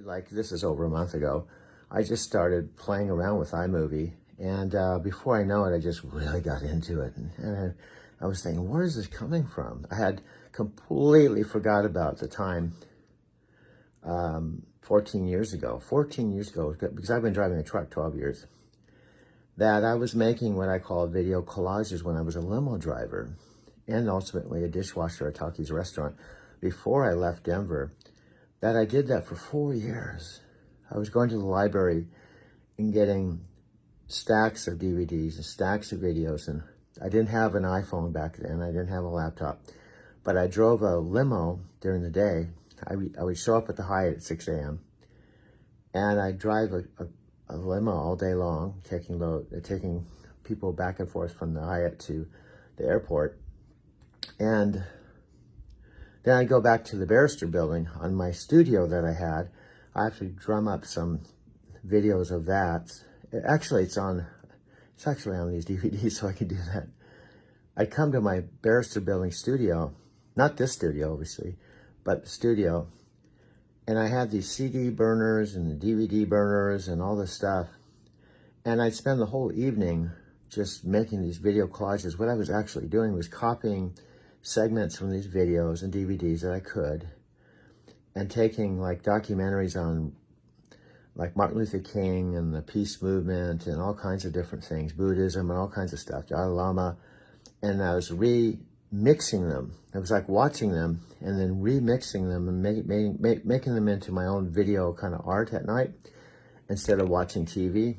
Like, this is over a month ago, I just started playing around with iMovie, and before I know it, I just really got into it, and I was thinking, where is this coming from? I had completely forgot about the time 14 years ago, because I've been driving a truck 12 years, that I was making what I call video collages when I was a limo driver, and ultimately a dishwasher at Talkie's restaurant before I left Denver. That I did that for 4 years. I was going to the library and getting stacks of DVDs and stacks of videos, and I didn't have an iPhone back then. I didn't have a laptop, but I drove a limo during the day. I would show up at the Hyatt at 6 a.m. and I'd drive a limo all day long, taking people back and forth from the Hyatt to the airport. And then I go back to the Barrister building on my studio that I had. I have to drum up some videos of that. Actually, it's actually on these DVDs, so I can do that. I come to my Barrister building studio, not this studio, obviously, but the studio, and I had these CD burners and the DVD burners and all this stuff. And I'd spend the whole evening just making these video collages. What I was actually doing was copying segments from these videos and DVDs that I could, and taking like documentaries on like Martin Luther King and the peace movement and all kinds of different things, Buddhism and all kinds of stuff, Dalai Lama, and I was remixing them. It was like watching them and then remixing them and making them into my own video kind of art at night instead of watching TV.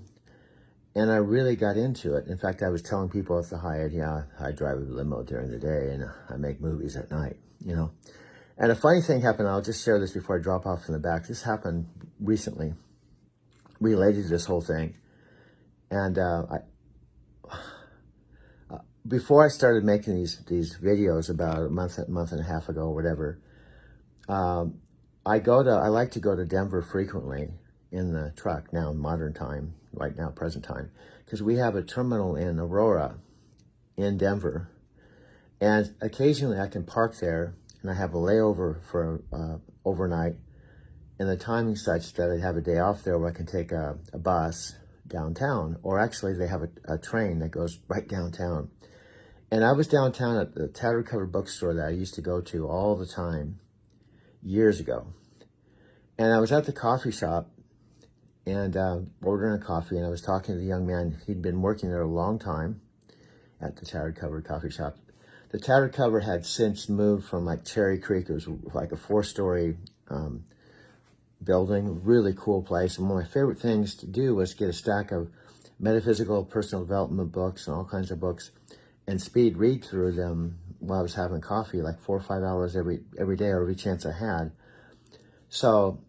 And I really got into it. In fact, I was telling people at the Hyatt, yeah, I drive a limo during the day and I make movies at night, you know. And a funny thing happened, I'll just share this before I drop off in the back. This happened recently, related to this whole thing. And before I started making these videos about a month and a half ago or whatever, I like to go to Denver frequently in the truck now in modern time, right now, present time, because we have a terminal in Aurora in Denver, and occasionally I can park there and I have a layover for overnight, and the timing's such that I have a day off there where I can take a bus downtown, or actually they have a train that goes right downtown. And I was downtown at the Tattered Cover bookstore that I used to go to all the time years ago, and I was at the coffee shop and ordering a coffee, and I was talking to the young man. He'd been working there a long time at the Tattered Cover coffee shop. The Tattered Cover had since moved from like Cherry Creek. It was like a 4-story building, really cool place. And one of my favorite things to do was get a stack of metaphysical, personal development books and all kinds of books and speed read through them while I was having coffee, like 4 or 5 hours every day or every chance I had. So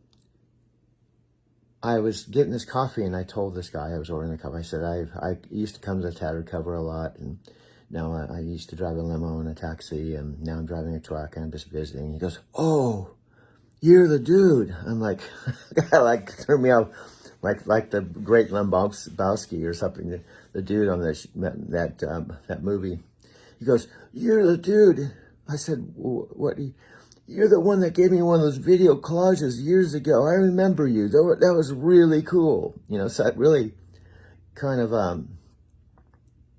I was getting this coffee, and I told this guy I was ordering the coffee, I said, I used to come to the Tattered Cover a lot, and now I used to drive a limo and a taxi, and now I'm driving a truck, and I'm just visiting. He goes, oh, you're the dude. I'm like, that like threw me off. like the Great Lebowski or something. The dude on that movie. He goes, "You're the dude." I said, "What? You're the one that gave me one of those video collages years ago. I remember you. That was really cool." So it really kind of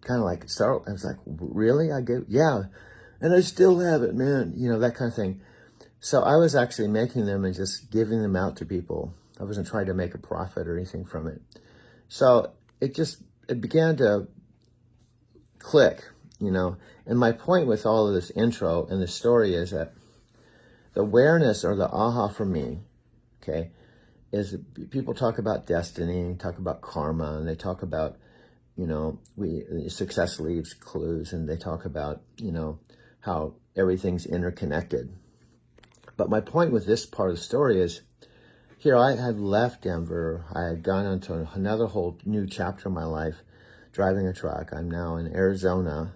like startled. I was like, "Really? Yeah." And I still have it, man. That kind of thing. So I was actually making them and just giving them out to people. I wasn't trying to make a profit or anything from it. So it began to click, And my point with all of this intro and the story is that the awareness or the aha for me, okay, is people talk about destiny, talk about karma, and they talk about, success leaves clues, and they talk about, how everything's interconnected. But my point with this part of the story is, here I had left Denver. I had gone into another whole new chapter of my life, driving a truck. I'm now in Arizona.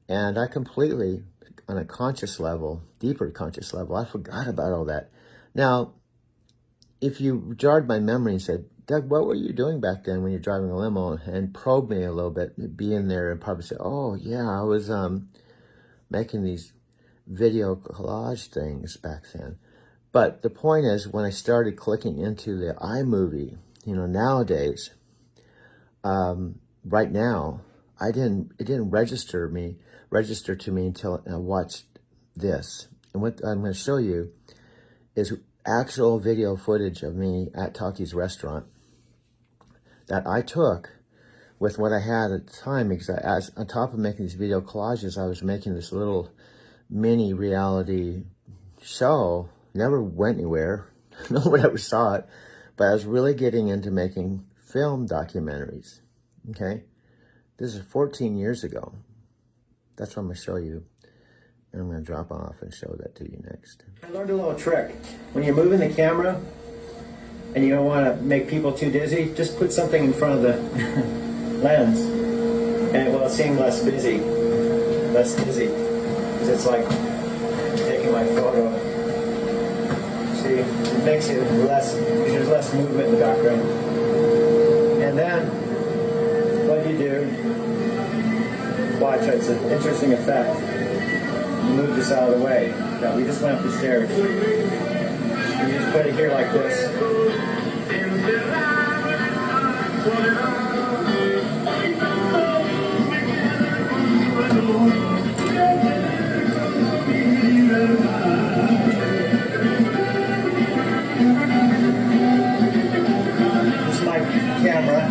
And I completely, on a conscious level, deeper conscious level, I forgot about all that. Now, if you jarred my memory and said, "Doug, what were you doing back then when you're driving a limo?" and probe me a little bit, be in there and probably say, "Oh, yeah, I was making these video collage things back then." But the point is, when I started clicking into the iMovie, nowadays, right now, it didn't register to me until I watched this. And what I'm going to show you is actual video footage of me at Taki's restaurant that I took with what I had at the time, because on top of making these video collages, I was making this little mini reality show. Never went anywhere. No one ever saw it. But I was really getting into making film documentaries. Okay? This is 14 years ago. That's what I'm going to show you. And I'm going to drop off and show that to you next. I learned a little trick. When you're moving the camera and you don't want to make people too dizzy, just put something in front of the lens and it will seem less dizzy. Because it's like taking my photo. See, it makes it less, there's less movement in the background. And then, what you do, watch, it's an interesting effect. You move this out of the way. Now, we just went up the stairs. You just put it here like this. Camera.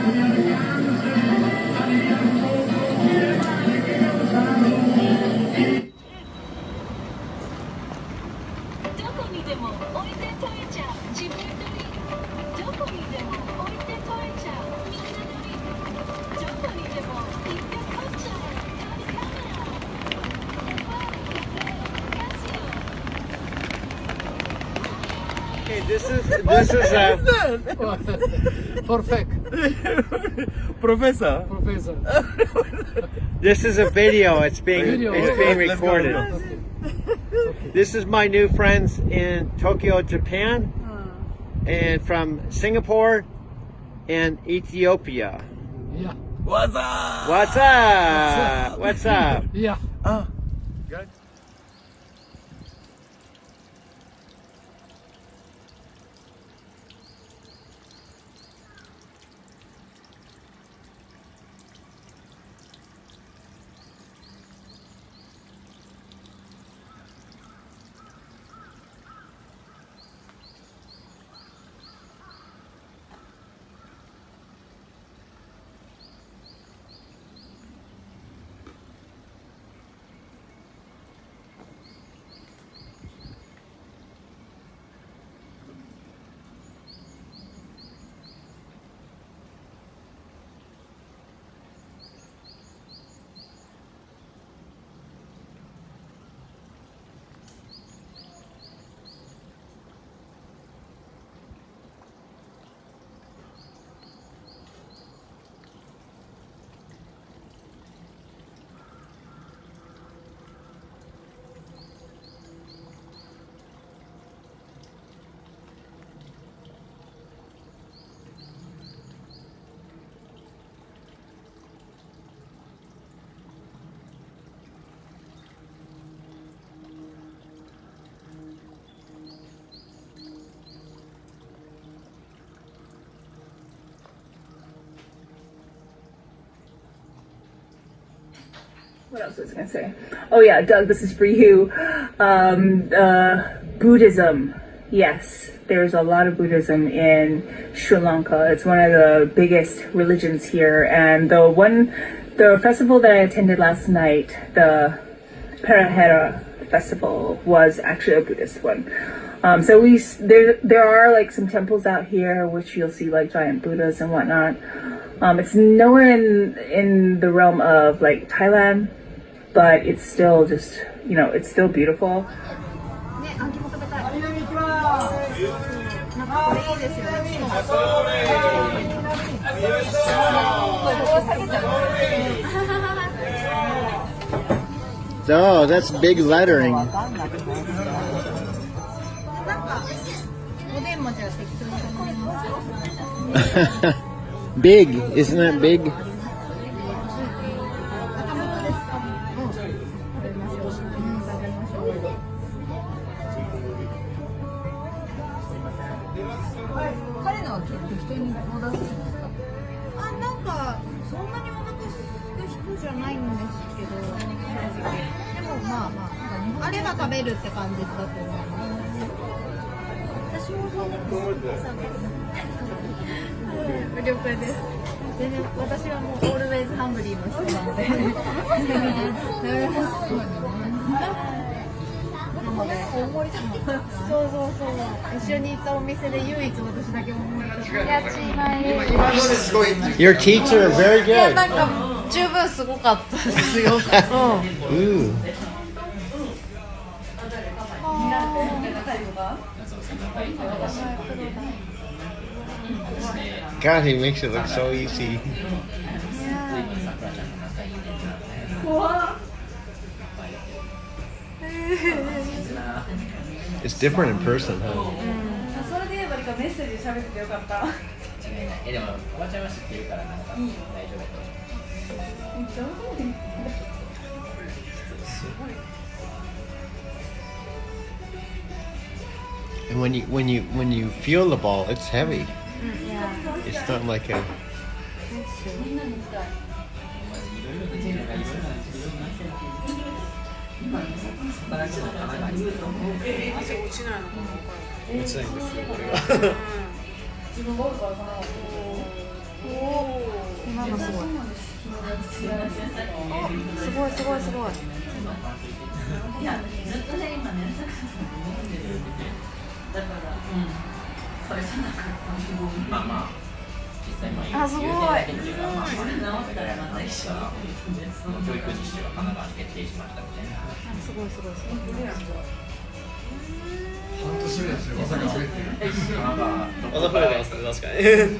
This is perfect. Professor. This is a video. It's being recorded. This is my new friends in Tokyo, Japan, and from Singapore and Ethiopia. Yeah. What's up? What's up? What's up? Yeah. Good. what else was I gonna say? Oh yeah, Doug, this is for you. Buddhism. Yes, there's a lot of Buddhism in Sri Lanka. It's one of the biggest religions here. And the festival that I attended last night, the Perahera festival, was actually a Buddhist one. So there are like some temples out here which you'll see like giant Buddhas and whatnot. It's nowhere in the realm of like Thailand, but it's still just, it's still beautiful. Oh, that's big lettering. Big, isn't that big? Your teeth are very good. Ooh. God, he makes it look so easy. It's different in person, huh? And when you feel the ball, it's heavy. It's not like a.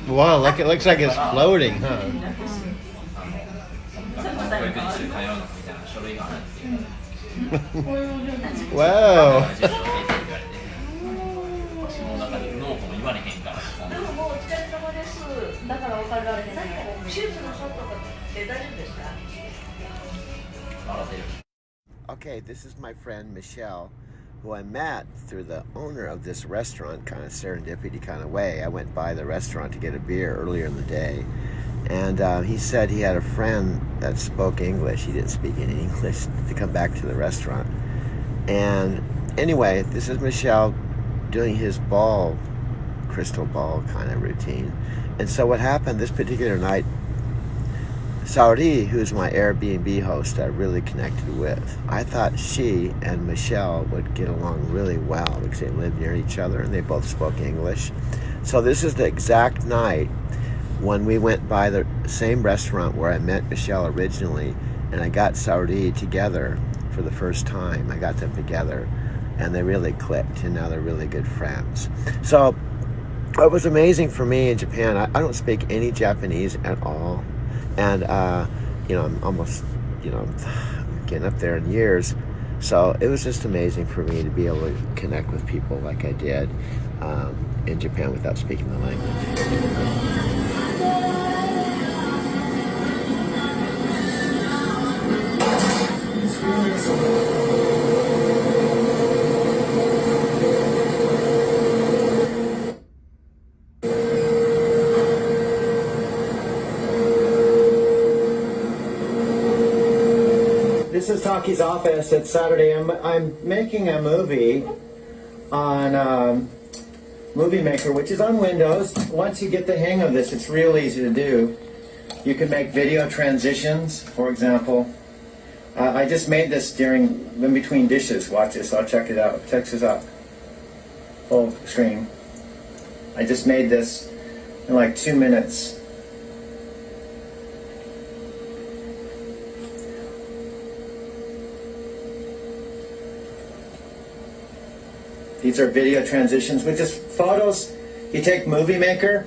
Wow, it looks like it's floating, huh? Wow. Okay, this is my friend Michelle, who I met through the owner of this restaurant, kind of serendipity kind of way. I went by the restaurant to get a beer earlier in the day, and he said he had a friend that spoke English. He didn't speak any English, to come back to the restaurant. And anyway, this is Michelle doing his crystal ball kind of routine. And so what happened this particular night, Saori, who's my Airbnb host, I really connected with. I thought she and Michelle would get along really well because they lived near each other and they both spoke English. So this is the exact night when we went by the same restaurant where I met Michelle originally, and I got Saori together for the first time. I got them together and they really clicked, and now they're really good friends. So it was amazing for me in Japan. I don't speak any Japanese at all. And, I'm almost, getting up there in years. So it was just amazing for me to be able to connect with people like I did in Japan without speaking the language. Taki's office. It's Saturday. I'm making a movie on Movie Maker, which is on Windows. Once you get the hang of this, it's real easy to do. You can make video transitions, for example. I just made this in between dishes. Watch this. I'll check it out. Check this out. Full screen. I just made this in like 2 minutes. These are video transitions with just photos. You take Movie Maker,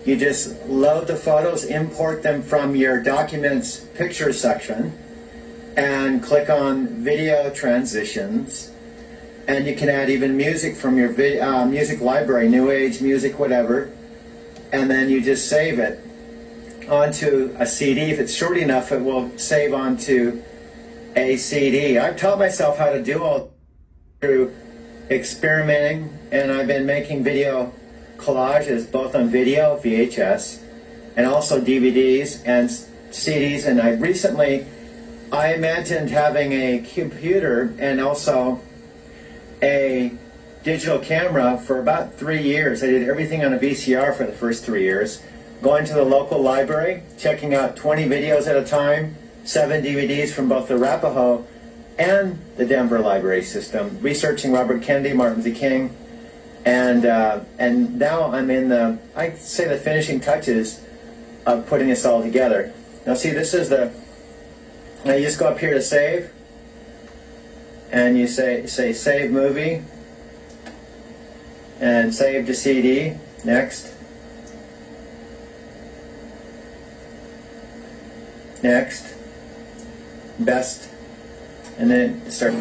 you just load the photos, import them from your Documents Pictures section, and click on Video Transitions. And you can add even music from your music library, New Age music, whatever. And then you just save it onto a CD. If it's short enough, it will save onto a CD. I've taught myself how to do all through experimenting, and I've been making video collages both on video, VHS, and also DVDs and CDs. And I imagined having a computer and also a digital camera for about 3 years. I did everything on a VCR for the first 3 years, going to the local library, checking out 20 videos at a time, 7 DVDs from both the Arapaho and the Denver library system, researching Robert Kennedy, Martin Luther King, and now I'm in the finishing touches of putting this all together. Now see, this is now you just go up here to save, and you say save movie, and save to CD, next, best, and then start.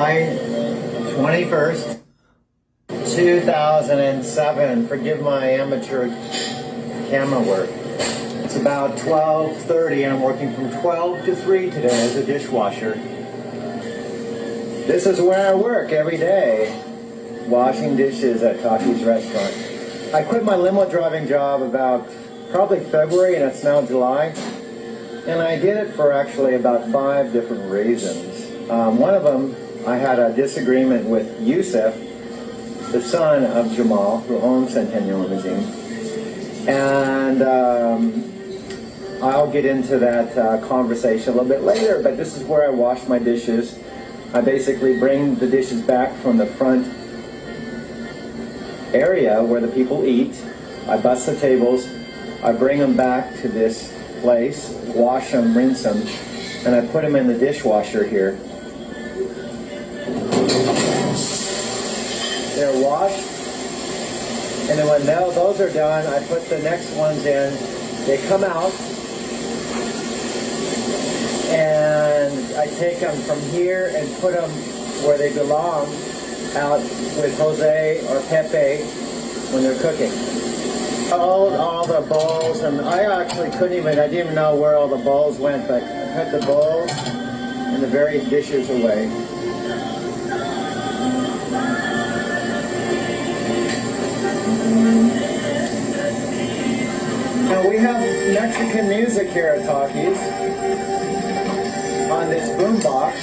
July 21st, 2007. Forgive my amateur camera work. It's about 12:30 and I'm working from 12 to 3 today as a dishwasher. This is where I work every day, washing dishes at Taki's restaurant. I quit my limo driving job about probably February, and it's now July. And I did it for actually about 5 different reasons. One of them, I had a disagreement with Yusuf, the son of Jamal, who owns Centennial Limousine. And I'll get into that conversation a little bit later, but this is where I wash my dishes. I basically bring the dishes back from the front area where the people eat. I bust the tables. I bring them back to this place, wash them, rinse them, and I put them in the dishwasher here. They're washed, and then when those are done, I put the next ones in. They come out, and I take them from here and put them where they belong, out with Jose or Pepe when they're cooking. All the bowls, and I didn't even know where all the bowls went, but I put the bowls and the various dishes away. Now we have Mexican music here at Taki's on this boombox.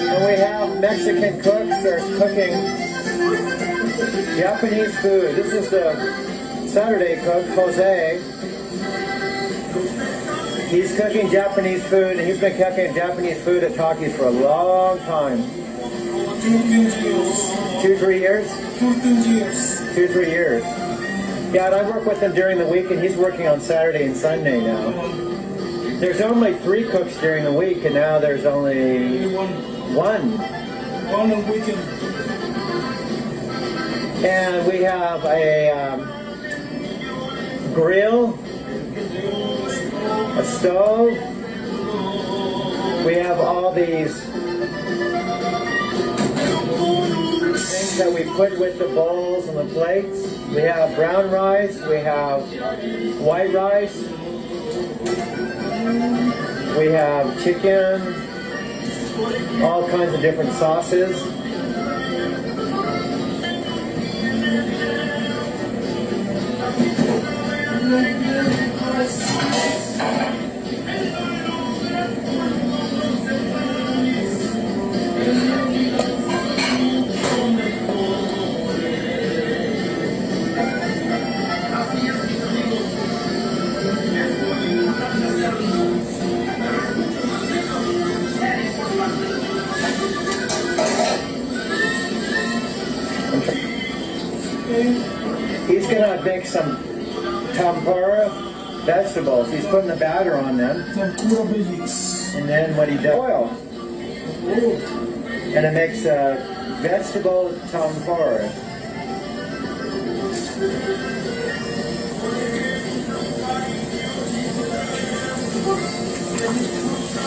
And we have Mexican cooks. They're cooking Japanese food. This is the Saturday cook, Jose. He's cooking Japanese food, and he's been cooking Japanese food at Taki's for a long time. 2-3 years? 2-3 years. Yeah, and I work with him during the week, and he's working on Saturday and Sunday now. There's only 3 cooks during the week, and now there's only one. On a weekend. And we have a grill, a stove. We have all these things that we put with the bowls and the plates. We have brown rice, we have white rice, we have chicken, all kinds of different sauces. He's gonna make some tempura vegetables. He's putting the batter on them. Tempura veggies. And then what he does, oil. And it makes a vegetable tempura.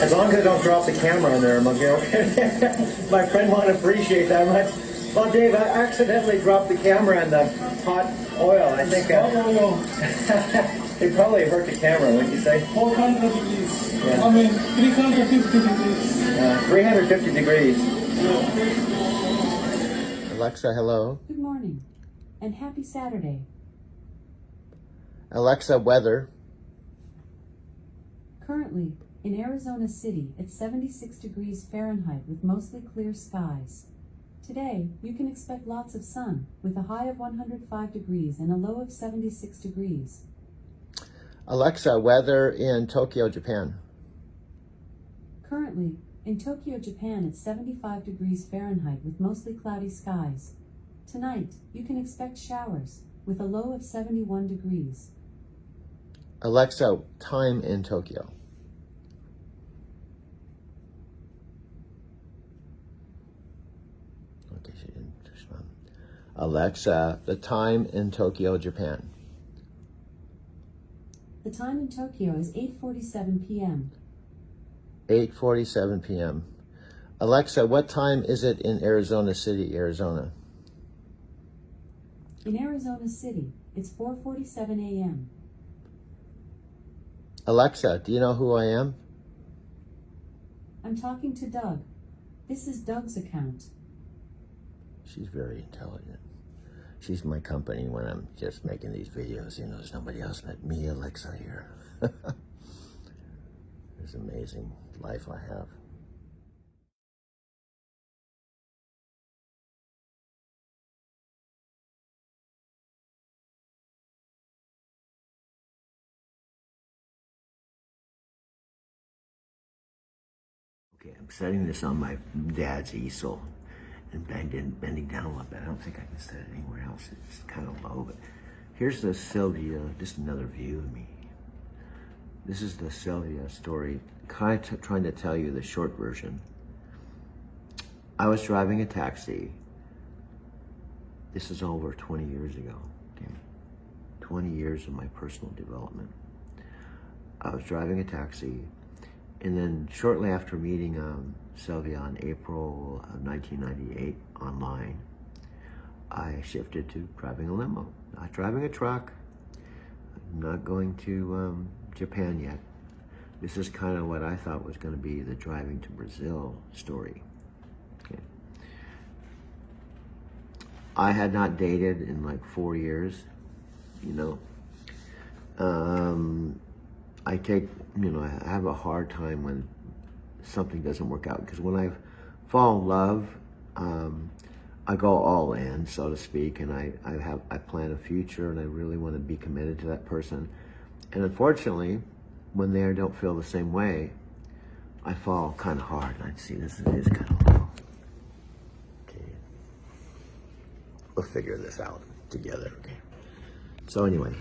As long as I don't drop the camera in there, I'm okay. My friend won't appreciate that much. Well, Dave, I accidentally dropped the camera in the hot oil. I think it probably hurt the camera, wouldn't you say? 400 degrees. Yeah. I mean, 350 degrees. 350 degrees. Alexa, hello. Good morning, and happy Saturday. Alexa, weather. Currently, in Arizona City, it's 76 degrees Fahrenheit with mostly clear skies. Today, you can expect lots of sun, with a high of 105 degrees and a low of 76 degrees. Alexa, weather in Tokyo, Japan. Currently, in Tokyo, Japan, it's 75 degrees Fahrenheit with mostly cloudy skies. Tonight, you can expect showers, with a low of 71 degrees. Alexa, time in Tokyo. Okay, she didn't respond. Alexa, the time in Tokyo, Japan. The time in Tokyo is 8:47 p.m. 8:47 p.m. Alexa, what time is it in Arizona City, Arizona? In Arizona City, it's 4:47 a.m. Alexa, do you know who I am? I'm talking to Doug. This is Doug's account. She's very intelligent. She's my company when I'm just making these videos. You know, there's nobody else but me, Alexa, here. It's an amazing life I have. Okay, I'm setting this on my dad's easel and bending down a little bit. I don't think I can set it anywhere else. It's kind of low, but here's the Sylvia, just another view of me. This is the Sylvia story, kind of trying to tell you the short version. I was driving a taxi. This is over 20 years ago. Okay? 20 years of my personal development. I was driving a taxi, and then shortly after meeting Sylvia in April of 1998 online, I shifted to driving a limo, not driving a truck. I'm not going to Japan yet. This is kind of what I thought was going to be the driving to Brazil story. Okay. I had not dated in like 4 years, you know. I have a hard time when something doesn't work out, because when I fall in love, I go all in, so to speak, and I plan a future, and I really want to be committed to that person. And unfortunately, when they don't feel the same way, I fall kind of hard. And I see this is kind of low. Okay, we'll figure this out together. Okay. So anyway,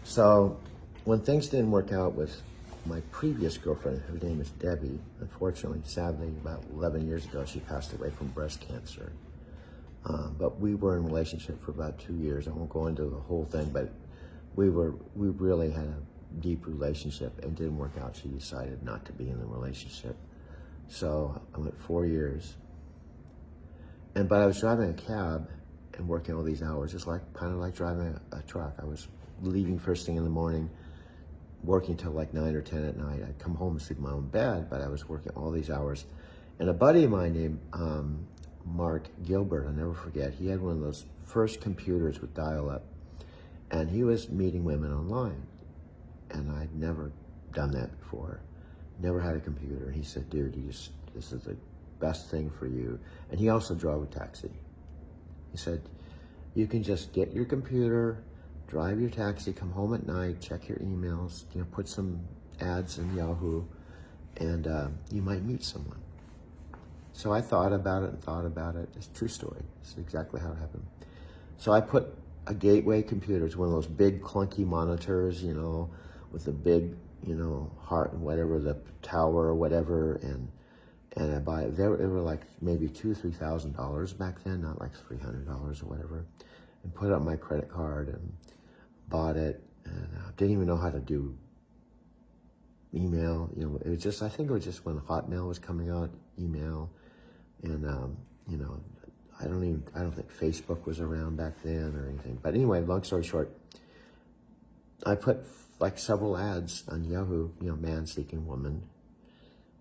so when things didn't work out with my previous girlfriend, her name is Debbie. Unfortunately, sadly, about 11 years ago, she passed away from breast cancer. But we were in a relationship for about 2 years. I won't go into the whole thing, but we really had a deep relationship, and didn't work out. She decided not to be in the relationship. So I went 4 years. But I was driving a cab and working all these hours, just kind of like driving a truck. I was leaving first thing in the morning, working till like 9 or 10 at night. I'd come home and sleep in my own bed, but I was working all these hours. And a buddy of mine named Mark Gilbert, I'll never forget, he had one of those first computers with dial-up, and he was meeting women online. And I'd never done that before, never had a computer. He said, dude, this is the best thing for you. And he also drove a taxi. He said, you can just get your computer, drive your taxi, come home at night, check your emails, put some ads in Yahoo, and you might meet someone. So I thought about it. It's a true story. It's exactly how it happened. So I put a gateway computer, it's one of those big clunky monitors, with the big, heart and whatever, the tower or whatever, and I buy it. They were like maybe $2,000 or $3,000 back then, not like $300 or whatever, and put it on my credit card and bought it, and didn't even know how to do email. It was just, I think it was just when Hotmail was coming out, email, and I don't think Facebook was around back then or anything. But anyway, long story short, I put like several ads on Yahoo, man seeking woman.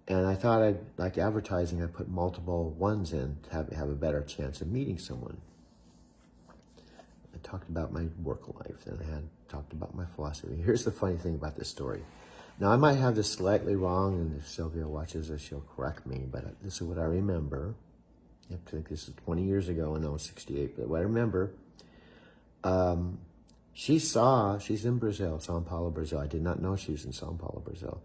And I thought I'd, like advertising, I'd put multiple ones in to have a better chance of meeting someone. I talked about my work life, and I had talked about my philosophy. Here's the funny thing about this story. Now, I might have this slightly wrong, and if Sylvia watches this, she'll correct me, but this is what I remember. I think this is 20 years ago, and I was 68, but what I remember, she's in Brazil, São Paulo, Brazil. I did not know she was in São Paulo, Brazil.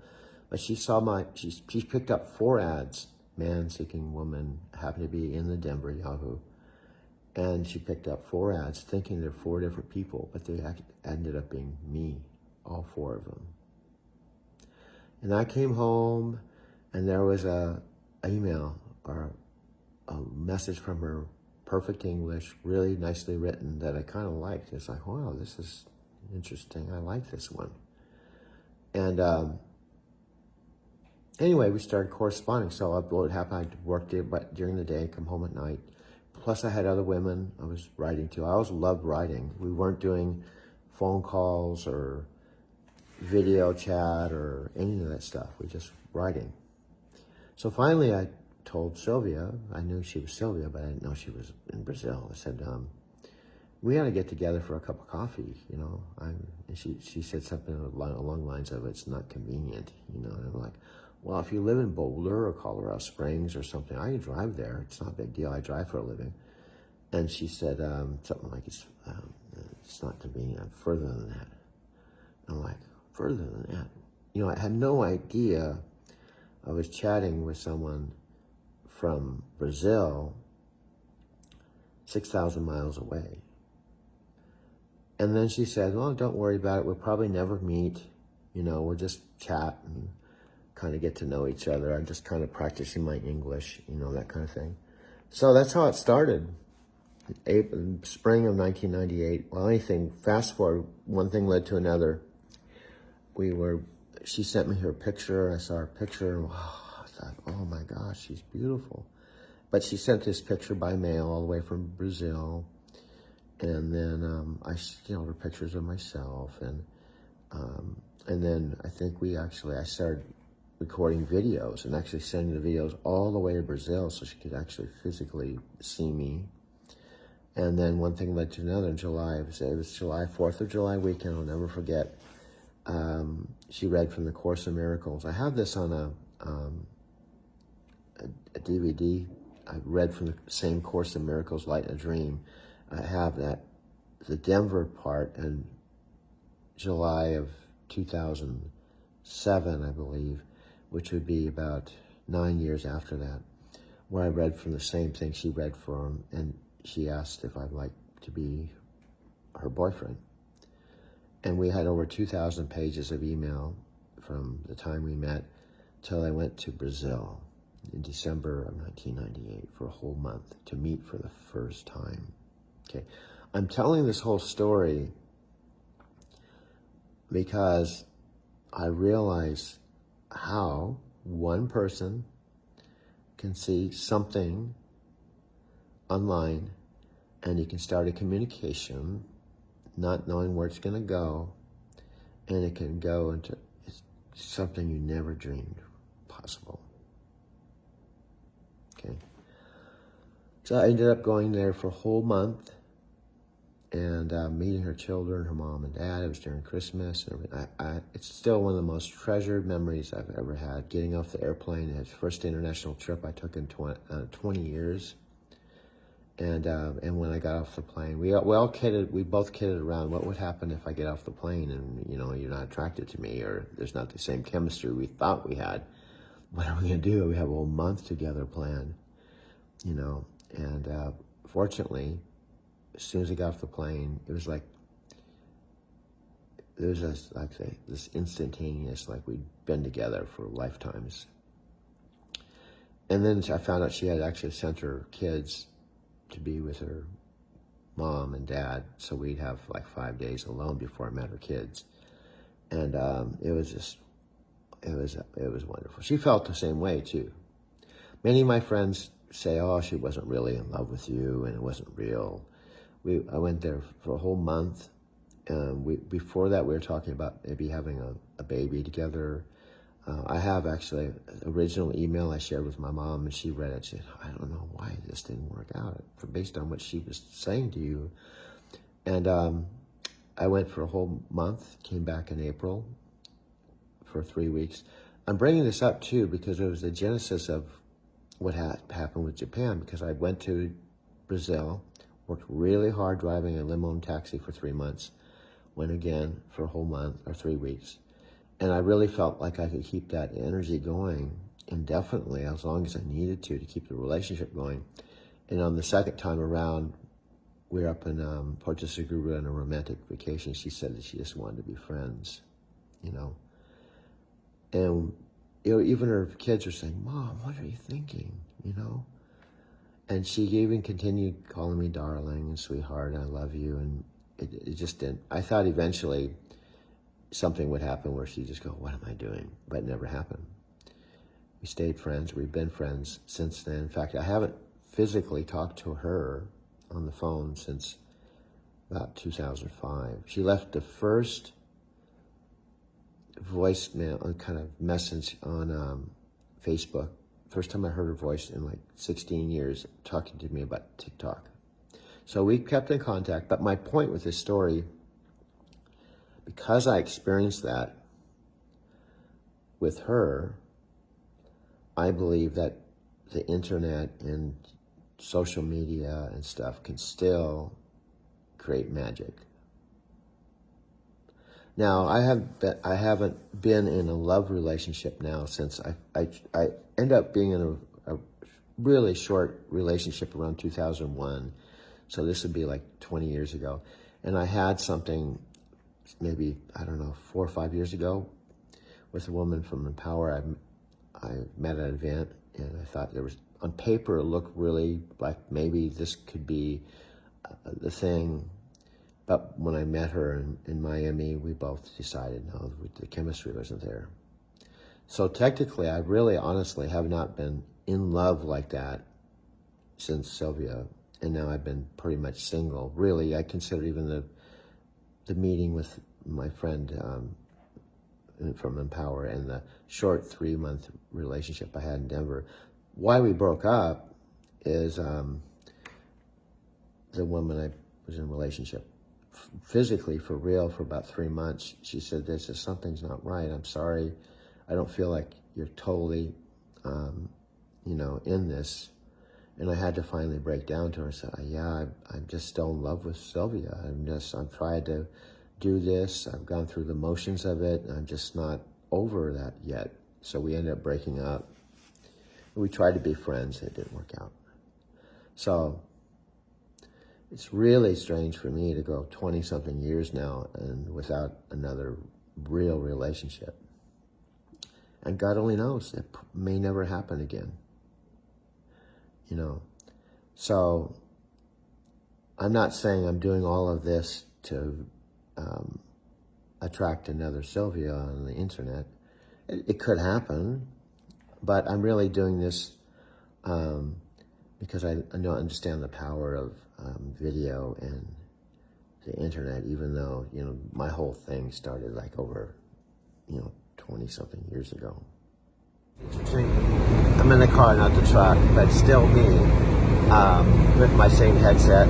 But she saw she picked up 4 ads, man seeking woman, happened to be in the Denver Yahoo. And she picked up 4 ads thinking they're 4 different people, but they ended up being me, all 4 of them. And I came home, and there was a email or a message from her, perfect English, really nicely written, that I kind of liked. It's like, wow, this is interesting. I like this one. And anyway, we started corresponding. So what happened, I worked during the day, come home at night. Plus I had other women I was writing to. I always loved writing. We weren't doing phone calls or video chat or any of that stuff. We just writing. So finally I told Sylvia, I knew she was Sylvia, but I didn't know she was in Brazil. I said, we ought to get together for a cup of coffee, And she said something along the lines of, it's not convenient, And I'm like, well, if you live in Boulder or Colorado Springs or something, I can drive there. It's not a big deal. I drive for a living. And she said something like, it's not convenient. I'm further than that. I'm like, further than that? I had no idea I was chatting with someone from Brazil, 6,000 miles away. And then she said, well, don't worry about it. We'll probably never meet. We'll just chat and kind of get to know each other. I'm just kind of practicing my English, that kind of thing. So that's how it started. Spring of 1998. Well, fast forward, one thing led to another. She sent me her picture. I saw her picture, and I thought, oh my gosh, she's beautiful. But she sent this picture by mail all the way from Brazil. And then I showed her pictures of myself. And then I think I started recording videos and actually sending the videos all the way to Brazil so she could actually physically see me. And then one thing led to another. In July, it was July, 4th of July weekend, I'll never forget. She read from the Course in Miracles. I have this on a DVD. I read from the same Course in Miracles, Light in a Dream. I have the Denver part in July of 2007, I believe, which would be about 9 years after that, where I read from the same thing she read from, and she asked if I'd like to be her boyfriend. And we had over 2,000 pages of email from the time we met till I went to Brazil in December of 1998 for a whole month to meet for the first time. Okay, I'm telling this whole story because I realize how one person can see something online and you can start a communication not knowing where it's going to go, and it can go into something you never dreamed possible. Okay. So I ended up going there for a whole month and meeting her children, her mom and dad. It was during Christmas. And it's still one of the most treasured memories I've ever had. Getting off the airplane, it was the first international trip I took in 20 years. And when I got off the plane, we both kidded around. What would happen if I get off the plane and you're not attracted to me, or there's not the same chemistry we thought we had? What are we gonna do? We have a whole month together planned, And fortunately, as soon as I got off the plane, it was like there was this instantaneous, like we'd been together for lifetimes. And then I found out she had actually sent her kids to be with her mom and dad, so we'd have like 5 days alone before I met her kids. And it was wonderful. She felt the same way too. Many of my friends say, oh, she wasn't really in love with you and it wasn't real. I went there for a whole month. Before that, we were talking about maybe having a baby together. I have actually an original email I shared with my mom, and she read it. She said, I don't know why this didn't work out based on what she was saying to you. And I went for a whole month, came back in April for 3 weeks. I'm bringing this up too because it was the genesis of what happened with Japan, because I went to Brazil, worked really hard driving a limo and taxi for 3 months, went again for a whole month or 3 weeks. And I really felt like I could keep that energy going indefinitely as long as I needed to keep the relationship going. And on the second time around, we were up in Porto Seguro on a romantic vacation. She said that she just wanted to be friends, And even her kids were saying, Mom, what are you thinking, And she even continued calling me darling and sweetheart, I love you. And it just didn't. I thought eventually something would happen where she'd just go, what am I doing? But it never happened. We stayed friends. We've been friends since then. In fact, I haven't physically talked to her on the phone since about 2005. She left the first voicemail, kind of message on Facebook. First time I heard her voice in like 16 years, talking to me about TikTok. So we kept in contact. But my point with this story, because I experienced that with her, I believe that the internet and social media and stuff can still create magic. Now, I haven't been in a love relationship now since I ended up being in a really short relationship around 2001. So this would be like 20 years ago. And I had something maybe, 4 or 5 years ago with a woman from Empower. I met at an event, and I thought there was, on paper, it looked really like maybe this could be the thing. But when I met her in Miami, we both decided, no, the chemistry wasn't there. So technically, I really honestly have not been in love like that since Sylvia. And now I've been pretty much single. Really, I consider even the meeting with my friend from Empower and the short 3-month relationship I had in Denver. Why we broke up is the woman I was in a relationship physically for real for about 3 months. She said, something's not right. I'm sorry. I don't feel like you're totally, in this. And I had to finally break down to her and say, I'm just still in love with Sylvia. I'm trying to do this. I've gone through the motions of it. And I'm just not over that yet. So we ended up breaking up. We tried to be friends. It didn't work out. So it's really strange for me to go 20-something years now and without another real relationship. And God only knows, it may never happen again. You know, so I'm not saying I'm doing all of this to attract another Sylvia on the internet. It could happen, but I'm really doing this because I don't understand the power of video and the internet, even though, you know, my whole thing started like over, you know, 20-something years ago. I'm in the car, not the truck, but still me, with my same headset,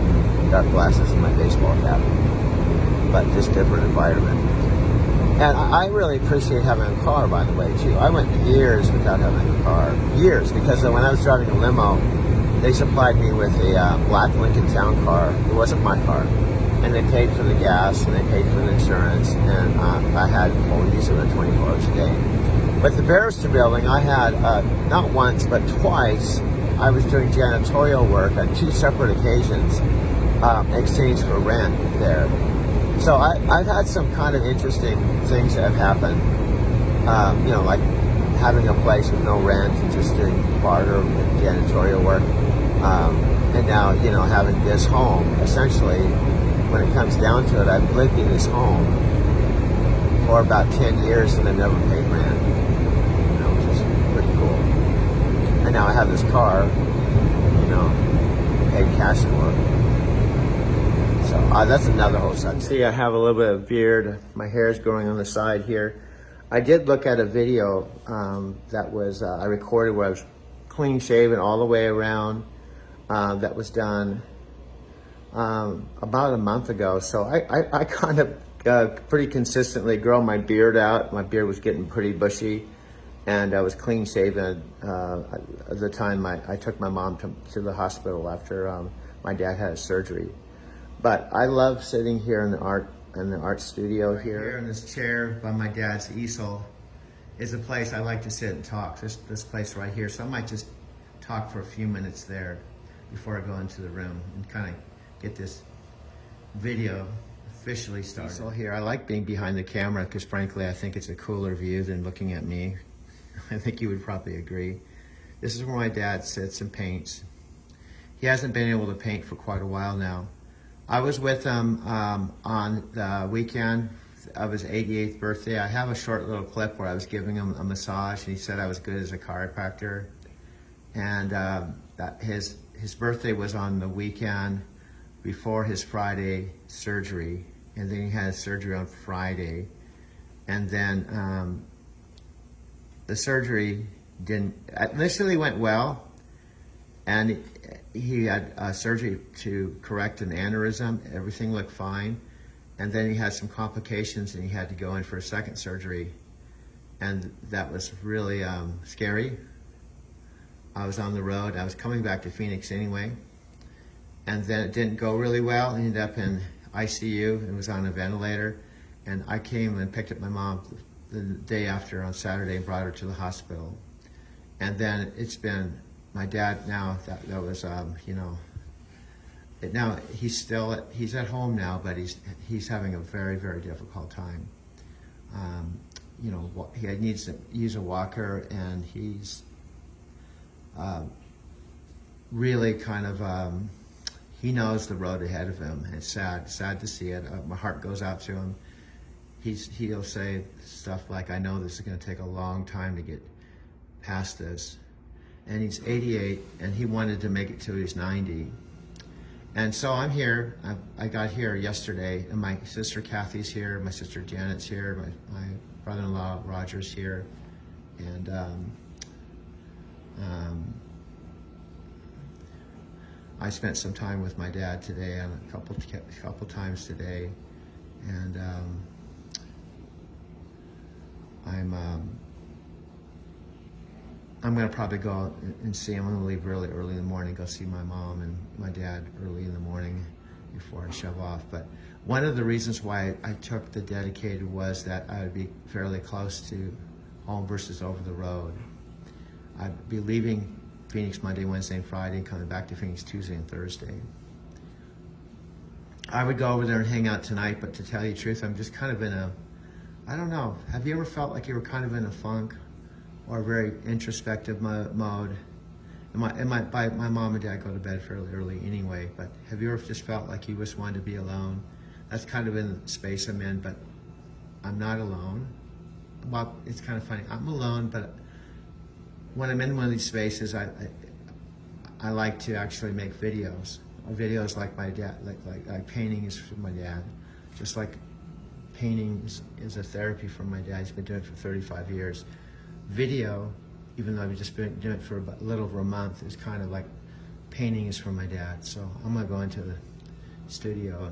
dark glasses, and my baseball cap, but just different environment. And I really appreciate having a car, by the way, too. I went years without having a car. Years, because when I was driving a limo, they supplied me with a black Lincoln Town car. It wasn't my car. And they paid for the gas, and they paid for the insurance, and I had full use of it 24 hours a day. But the Barrister Building, I had, not once, but twice, I was doing janitorial work on 2 separate occasions, in exchange for rent there. So I've had some kind of interesting things that have happened, you know, like having a place with no rent and just doing barter and janitorial work. And now, you know, having this home, essentially, when it comes down to it, I've lived in this home for about 10 years and I've never paid rent, you know, which is pretty cool. And now I have this car, you know, paid cash for it. So that's another whole side. See, I have a little bit of beard. My hair is growing on the side here. I did look at a video that was, I recorded where I was clean shaven all the way around. That was done about a month ago. So I kind of pretty consistently grow my beard out. My beard was getting pretty bushy, and I was clean shaven at the time I took my mom to the hospital after my dad had a surgery. But I love sitting here in the art studio here in this chair by my dad's easel is a place I like to sit and talk. This place right here. So I might just talk for a few minutes there before I go into the room and kind of get this video officially started. So here, I like being behind the camera because frankly, I think it's a cooler view than looking at me. I think you would probably agree. This is where my dad sits and paints. He hasn't been able to paint for quite a while now. I was with him on the weekend of his 88th birthday. I have a short little clip where I was giving him a massage and he said I was good as a chiropractor. And that his birthday was on the weekend before his Friday surgery. And then he had surgery on Friday. And then the surgery initially went well. And he had surgery to correct an aneurysm. Everything looked fine. And then he had some complications and he had to go in for a second surgery. And that was really scary. I was on the road. I was coming back to Phoenix anyway. And then it didn't go really well. I ended up in ICU and was on a ventilator. And I came and picked up my mom the day after on Saturday and brought her to the hospital. And then it's been my dad now, that was, you know, now he's at home now, but he's having a very, very difficult time. You know, he needs to use a walker, and he's really kind of, he knows the road ahead of him. It's sad to see it. My heart goes out to him. He'll say stuff like, I know this is gonna take a long time to get past this. And he's 88, and he wanted to make it till he's 90. And so I'm here. I got here yesterday, and my sister Kathy's here, my sister Janet's here, my brother-in-law Roger's here, and I spent some time with my dad today, a couple times today, and I'm going to probably go out and see him. I'm going to leave really early in the morning, go see my mom and my dad early in the morning before I shove off. But one of the reasons why I took the dedicated was that I would be fairly close to home versus over the road. I'd be leaving Phoenix Monday, Wednesday, and Friday, and coming back to Phoenix Tuesday and Thursday. I would go over there and hang out tonight, but to tell you the truth, I'm just kind of in a, I don't know, have you ever felt like you were kind of in a funk? or very introspective mode. And my mom and dad go to bed fairly early anyway, but have you ever just felt like you just wanted to be alone? That's kind of in the space I'm in, but I'm not alone. Well, it's kind of funny. I'm alone, but when I'm in one of these spaces, I like to actually make videos. Videos like my dad, like painting is from my dad. Just like painting is a therapy from my dad. He's been doing it for 35 years. Video, even though I've just been doing it for a little over a month, is kind of like painting is from my dad. So I'm gonna go into the studio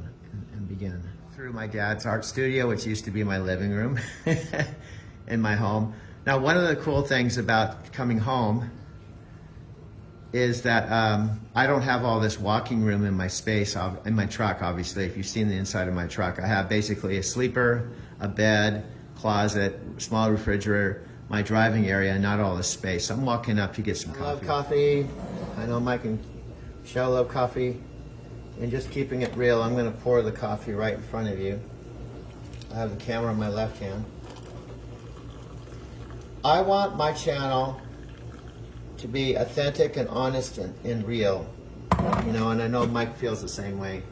and begin. Through my dad's art studio, which used to be my living room in my home. Now, one of the cool things about coming home is that I don't have all this walking room in my space, in my truck, obviously. If you've seen the inside of my truck, I have basically a sleeper, a bed, closet, small refrigerator, my driving area, and not all this space. So I'm walking up to get some coffee. I love coffee. I know Mike and Michelle love coffee. And just keeping it real, I'm gonna pour the coffee right in front of you. I have the camera in my left hand. I want my channel to be authentic and honest and real, you know, and I know Mike feels the same way.